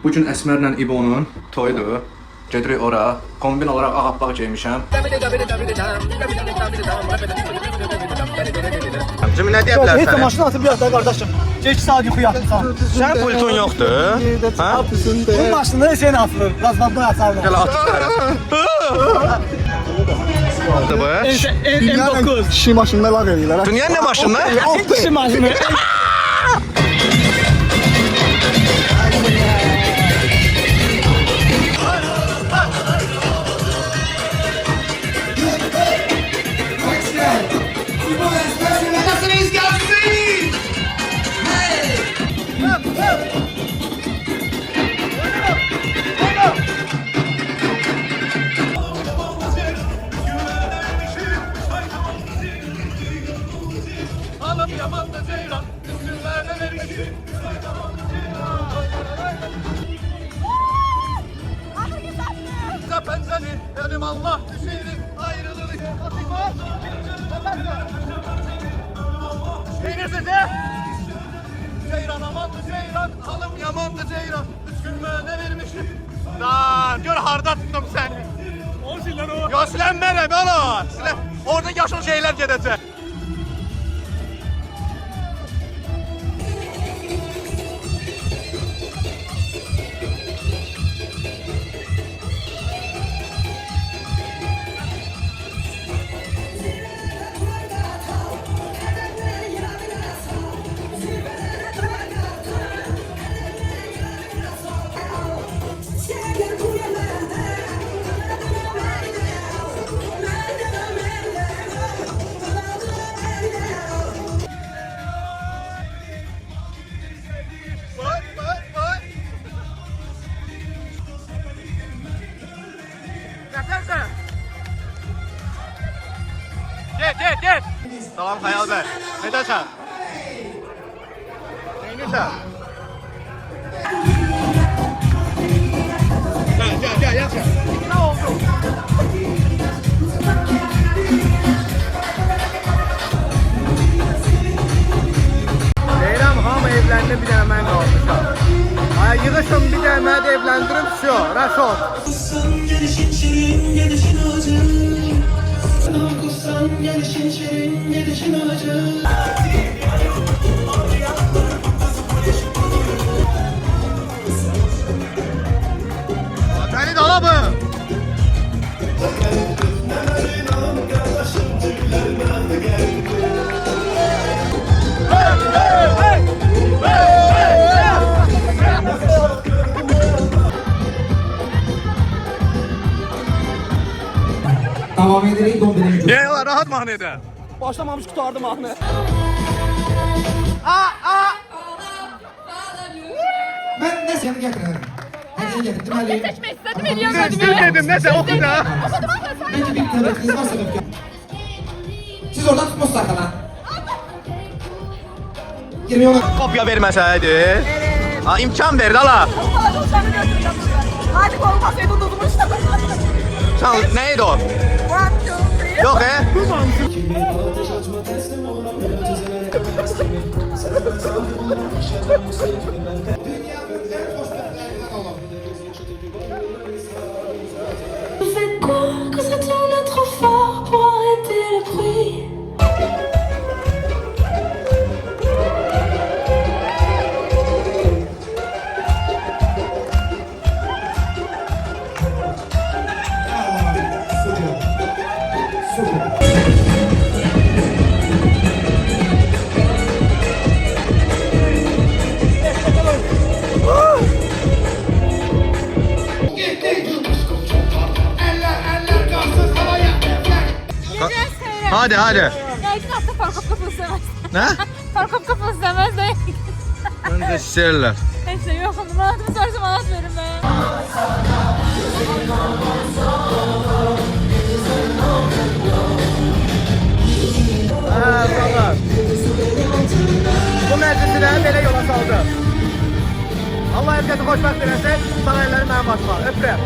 Bugün Əsmərlə İbo'nun toyudur. Gedirik ora. Kombin olarak ağappaq giymişəm. Cimi nə deyə Heç bilərsən? də maşını atıb biraz da qardaşım. Geç saat yuxu yatırsan. Sənin pultun yoxdur. Hə? Bu maşını şeyin atılır. Razvadda yatarlar. Gəl atıb bu. M9. Kişi maşınına lağ edirlər. Dünyanın nə maşını? Kişi maşını. Hanım yaman da ceylan, üstünlerde vermişim. Ben seni, benim Allah düşerim, ayrılır. Peynirsiz de. Ceylan aman da ceylan, hanım yaman da ceylan, üstünlerde vermişim. Lan, gör harda tuttum seni. O silen o. Ya silen benim, oğlum. Silen. Orada yaşıl şeyler gedecek. Gel. Salam Xəyal bəy. Nədəsən? Neynirsən? Gel. Nə oldu? Deyirəm, hamı evləndi, bir dənə mən qalmışam. Ay, yığışın, bir dənə məni də evləndirim, şo, rəşot. Gelişin şirin, gelişin acı. Kussan gelişin şirin, gelişin acı. Beni dolabım. Devam ederek dombelemiş. Gel lan rahat mahnede. Başlamamış qutardım mahnı. Ben ne seni getiririm? Hediye getirdim Ali. Seçmek istedim, hediye Düzdür dedim neyse oku da. Bence bir tebrikiniz varsa dökün. Siz orada tutmuşsunuz arkadan. 20 ona. Kopya verməsəydi. Ha imkan verdi ala. Hadi olmasaydı unutmuştum. Sen neydi o? 1, 2, 3. Yok Ateş açma teslim ol. Biraz Fais quoi quand ça tourne trop fort pour arrêter le bruit? Hadi. Belki de aslında Farkop kapısı istemez. Ne? Farkop kapısı istemez de. Bence isterler. Neyse yok onu manatımı sorsam manat verin be. Sağlar. Bu məclisinə belə yola saldı. Allah herkesi xoşbəxt eləsin, sağ əlləri mənim başıma. Öpürəm.